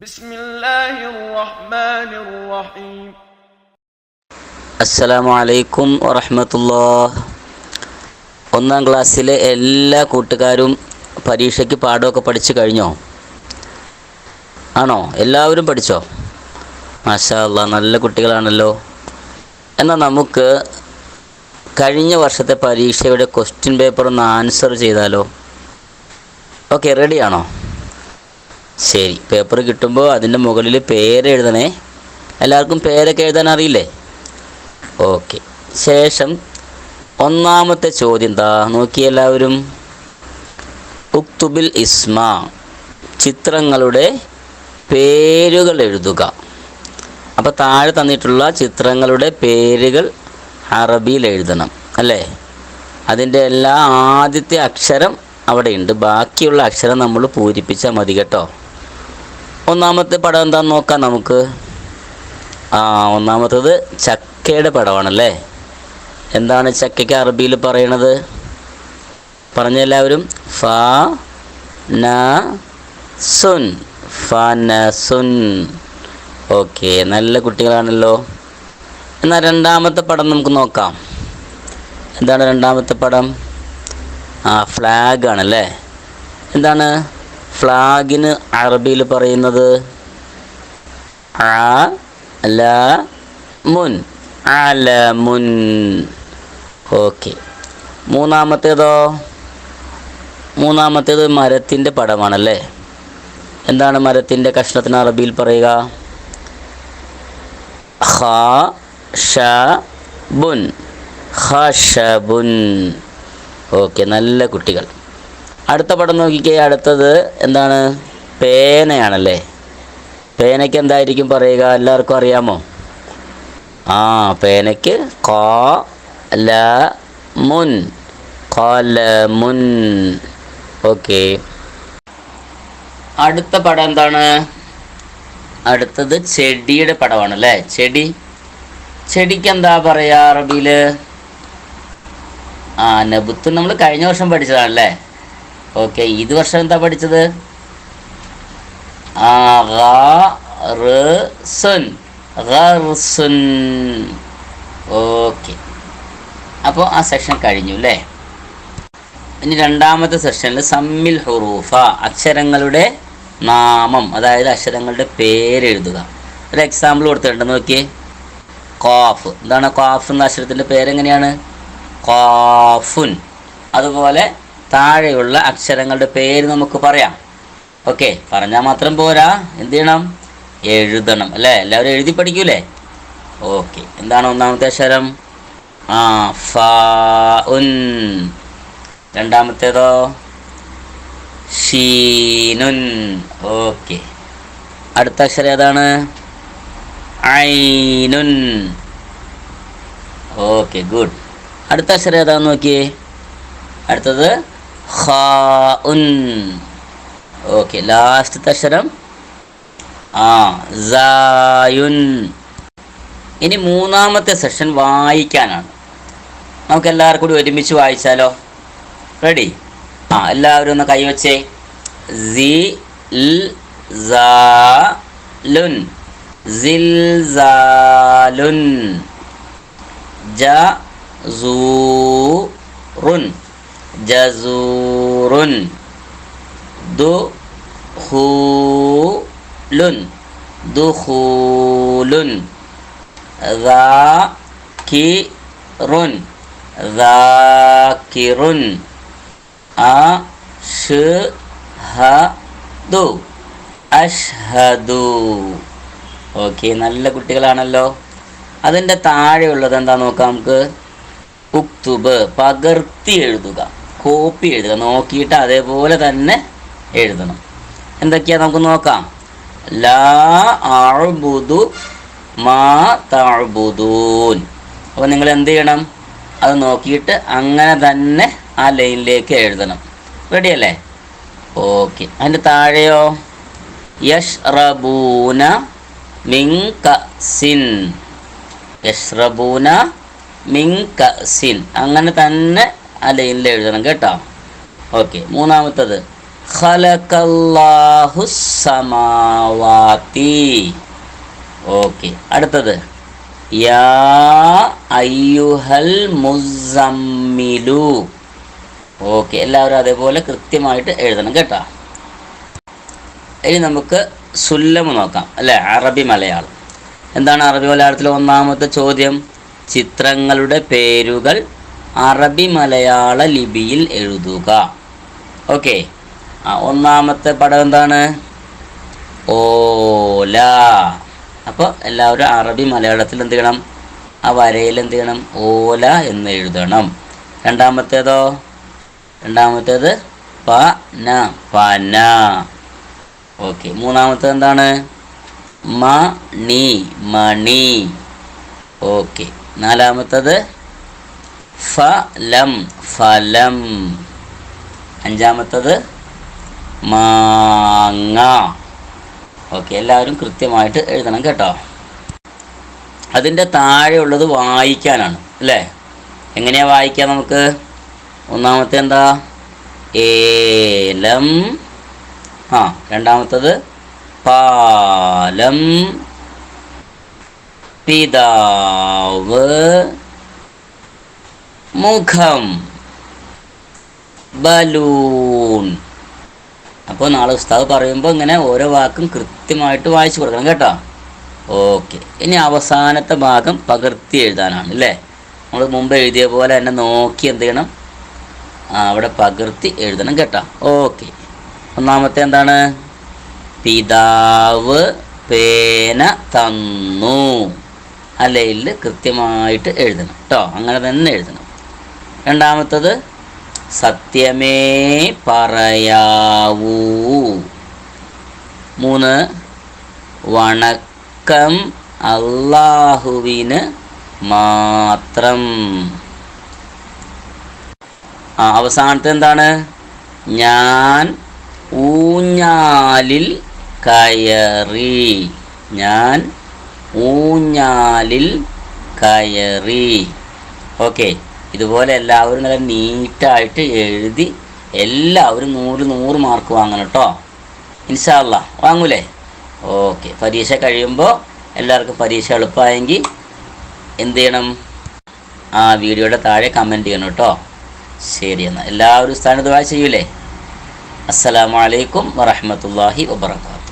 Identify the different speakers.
Speaker 1: ബിസ്മില്ലാഹിർ റഹ്മാനിർ റഹീം.
Speaker 2: അസ്സലാമു അലൈക്കും വറഹ്മത്തുള്ളാഹ്. ഒന്നാം ക്ലാസ്സിലെ എല്ലാ കൂട്ടുകാരും പരീക്ഷയ്ക്ക് പാഠമൊക്കെ പഠിച്ചു കഴിഞ്ഞോ? ആണോ? എല്ലാവരും പഠിച്ചോ? മാഷാ അല്ലാഹ്, നല്ല കുട്ടികളാണല്ലോ. എന്നാൽ നമുക്ക് കഴിഞ്ഞ വർഷത്തെ പരീക്ഷയുടെ ക്വസ്റ്റ്യൻ പേപ്പർ ഒന്ന് ആൻസർ ചെയ്താലോ? ഓക്കെ, റെഡിയാണോ? ശരി, പേപ്പർ കിട്ടുമ്പോൾ അതിൻ്റെ മുകളിൽ പേര് എഴുതണേ. എല്ലാവർക്കും പേരൊക്കെ എഴുതാൻ അറിയില്ലേ? ഓക്കെ. ശേഷം ഒന്നാമത്തെ ചോദ്യം എന്താ നോക്കി എല്ലാവരും. ഉക്തുബിൽ ഇസ്മ, ചിത്രങ്ങളുടെ പേരുകൾ എഴുതുക. അപ്പോൾ താഴെ തന്നിട്ടുള്ള ചിത്രങ്ങളുടെ പേരുകൾ അറബിയിൽ എഴുതണം അല്ലേ? അതിൻ്റെ എല്ലാ ആദ്യത്തെ അക്ഷരം അവിടെയുണ്ട്, ബാക്കിയുള്ള അക്ഷരം നമ്മൾ പൂരിപ്പിച്ചാൽ മതി കേട്ടോ. ഒന്നാമത്തെ പടം എന്താണെന്ന് നോക്കാം നമുക്ക്. ഒന്നാമത്തത് ചക്കയുടെ പടമാണല്ലേ. എന്താണ് ചക്കയ്ക്ക് അറബിയിൽ പറയണത്? പറഞ്ഞെല്ലാവരും. ഫനസുൻ, ഫനസുൻ. ഓക്കെ, നല്ല കുട്ടികളാണല്ലോ. എന്നാൽ രണ്ടാമത്തെ പടം നമുക്ക് നോക്കാം. എന്താണ് രണ്ടാമത്തെ പടം? ഫ്ലാഗ് ആണല്ലേ. എന്താണ് ഫ്ലാഗിന് അറബിയിൽ പറയുന്നത്? അലമുൻ, അലമുൻ. ഓക്കെ. മൂന്നാമത്തേതോ? മൂന്നാമത്തേത് മരത്തിൻ്റെ പടമാണല്ലേ. എന്താണ് മരത്തിൻ്റെ കഷ്ണത്തിന് അറബിയിൽ പറയുക? ഖശബുൻ, ഖശബുൻ. ഓക്കെ, നല്ല കുട്ടികൾ. അടുത്ത പടം നോക്കിക്കേ. അടുത്തത് എന്താണ്? പേനയാണല്ലേ. പേനയ്ക്ക് എന്തായിരിക്കും പറയുക? എല്ലാവർക്കും അറിയാമോ? പേനയ്ക്ക് ഖലമുൻ, ഖലമുൻ. ഓക്കെ. അടുത്ത പടം എന്താണ്? അടുത്തത് ചെടിയുടെ പടമാണല്ലേ. ചെടി. ചെടിക്ക് എന്താ പറയുക അറബിയിൽ? നബുത്ത് നമ്മൾ കഴിഞ്ഞ വർഷം പഠിച്ചതാണല്ലേ. ഓക്കെ, ഇത് വർഷം എന്താ പഠിച്ചത്? ഗർസുൻ, ഗർസുൻ. ഓക്കെ, അപ്പോൾ ആ സെഷൻ കഴിഞ്ഞു അല്ലേ. ഇനി രണ്ടാമത്തെ സെഷനിൽ സമ്മിൽ ഹുറൂഫ, അക്ഷരങ്ങളുടെ നാമം, അതായത് അക്ഷരങ്ങളുടെ പേര് എഴുതുക. ഒരു എക്സാമ്പിൾ കൊടുത്തിട്ടുണ്ട്, നോക്കിയേ. ഖാഫ്. എന്താണ് ഖാഫ് എന്ന അക്ഷരത്തിൻ്റെ പേരെങ്ങനെയാണ്? ഖാഫുൻ. അതുപോലെ താഴെയുള്ള അക്ഷരങ്ങളുടെ പേര് നമുക്ക് പറയാം. ഓക്കെ, പറഞ്ഞാൽ മാത്രം പോരാ, എന്ത് ചെയ്യണം? എഴുതണം അല്ലേ. എല്ലാവരും എഴുതി പഠിക്കൂലേ? ഓക്കെ. എന്താണ് ഒന്നാമത്തെ അക്ഷരം? ഫഉൻ. രണ്ടാമത്തേതോ? ഷീനുൻ. ഓക്കെ. അടുത്ത അക്ഷരം ഏതാണ്? ഐനുൻ. Okay, good. അടുത്ത അക്ഷരം ഏതാന്ന് നോക്കിയേ. അടുത്തത് ഖാഉൻ. ഓക്കെ, ലാസ്റ്റത്തെ അക്ഷരം സായുൻ. ഇനി മൂന്നാമത്തെ സെഷൻ വായിക്കാനാണ്. നമുക്ക് എല്ലാവർക്കും കൂടി ഒരുമിച്ച് വായിച്ചാലോ? റെഡി? എല്ലാവരും ഒന്ന് കൈവച്ചേ. സിൽസാലുൻ, സിൽസാലുൻ. ജസൂറുൻ, ജസൂറുൻ. ദുഖൂലുൻ, ദുഖൂലുൻ. ദാകിറുൻ, ദാകിറുൻ. അഷ്ഹദു, അഷ്ഹദു. ഓക്കെ, നല്ല കുട്ടികളാണല്ലോ. അതിൻ്റെ താഴെയുള്ളത് എന്താ നോക്കാം നമുക്ക്. ഉക്തുബ്, പകർത്തി എഴുതുക, കോപ്പി എഴുതുക. നോക്കിയിട്ട് അതേപോലെ തന്നെ എഴുതണം. എന്തൊക്കെയാ നമുക്ക് നോക്കാം. ലാ അഅ്ബുദു മാ തഅ്ബുദൂൻ. അപ്പോൾ നിങ്ങൾ എന്ത് ചെയ്യണം? അത് നോക്കിയിട്ട് അങ്ങനെ തന്നെ ആ ലൈനിലേക്ക് എഴുതണം. റെഡിയല്ലേ? ഓക്കെ. അതിൻ്റെ താഴെയോ? യഷ്റബൂന മിൻ കഅ്സിൻ, യഷ്റബൂന മിൻ കഅ്സിൻ. അങ്ങനെ തന്നെ ആ ലൈനിൽ എഴുതണം കേട്ടോ. ഓക്കെ. മൂന്നാമത്തത് ഖലഖല്ലാഹുസ് സമാവാതി. ഓക്കെ, അടുത്തത് യാ അയ്യുഹൽ മുസമ്മിലു. ഓക്കെ, എല്ലാവരും അതേപോലെ കൃത്യമായിട്ട് എഴുതണം കേട്ടോ. ഇനി നമുക്ക് സുല്ലമ് നോക്കാം അല്ലേ, അറബി മലയാളം. എന്താണ് അറബി മലയാളത്തിലെ ഒന്നാമത്തെ ചോദ്യം? ചിത്രങ്ങളുടെ പേരുകൾ അറബി മലയാള ലിപിയിൽ എഴുതുക. ഓക്കെ, ഒന്നാമത്തെ പടം എന്താണ്? ഓല. അപ്പോൾ എല്ലാവരും അറബി മലയാളത്തിൽ എന്ത് ചെയ്യണം? ആ വരയിൽ എന്ത് ചെയ്യണം? ഓല എന്ന് എഴുതണം. രണ്ടാമത്തേതോ? രണ്ടാമത്തേത് പന, പന. ഓക്കെ, മൂന്നാമത്തേത് എന്താണ്? മണി, മണി. ഓക്കെ, നാലാമത്തേത് ഫലം, ഫലം. അഞ്ചാമത്തേത് മാങ്ങ. ഓക്കെ, എല്ലാവരും കൃത്യമായിട്ട് എഴുതണം കേട്ടോ. അതിൻ്റെ താഴെയുള്ളത് വായിക്കാനാണ് അല്ലേ? എങ്ങനെയാണ് വായിക്കുക നമുക്ക്? ഒന്നാമത്തെ എന്താ? ഏലം. രണ്ടാമത്തത് പാലം. പിതാവ്. മുഖം. ബലൂൺ. അപ്പോൾ നാളെ ഉസ്താദ് പറയുമ്പോൾ ഇങ്ങനെ ഓരോ വാക്കും കൃത്യമായിട്ട് വായിച്ചു കൊടുക്കണം കേട്ടോ. ഓക്കെ, ഇനി അവസാനത്തെ ഭാഗം പകർത്തി എഴുതാനാണ് അല്ലേ? നമ്മൾ മുമ്പ് എഴുതിയ പോലെ തന്നെ നോക്കി എന്ത് ചെയ്യണം? അവിടെ പകർത്തി എഴുതണം കേട്ടോ. ഓക്കെ, ഒന്നാമത്തെ എന്താണ്? പിതാവ് പേന തന്നു. ആ ലൈനിൽ കൃത്യമായിട്ട് എഴുതണം കേട്ടോ, അങ്ങനെ തന്നെ എഴുതണം. രണ്ടാമത്തത് സത്യമേ പറയാവൂ. 3 വണക്കം അല്ലാഹുവിന് മാത്രം. അവസാനത്തെ എന്താണ്? ഞാൻ ഊഞ്ഞാലിൽ കയറി. ഞാൻ ഊഞ്ഞാലിൽ കയറി. ഓക്കെ, ഇതുപോലെ എല്ലാവരും നല്ല നീറ്റായിട്ട് എഴുതി എല്ലാവരും 100 മാർക്ക് വാങ്ങണം കേട്ടോ. ഇൻഷാ അല്ലാഹ് വാങ്ങൂലേ? ഓക്കെ, പരീക്ഷ കഴിയുമ്പോൾ എല്ലാവർക്കും പരീക്ഷ എളുപ്പമായെങ്കിൽ എന്ത് ചെയ്യണം? ആ വീഡിയോയുടെ താഴെ കമൻറ്റ് ചെയ്യണം കേട്ടോ. ശരി, എന്നാൽ എല്ലാവരും ഉസ്താദിനെ ദുആ ചെയ്യൂലേ? അസ്സലാമു അലൈക്കും വറഹ്മത്തുള്ളാഹി വബറകാതുഹു.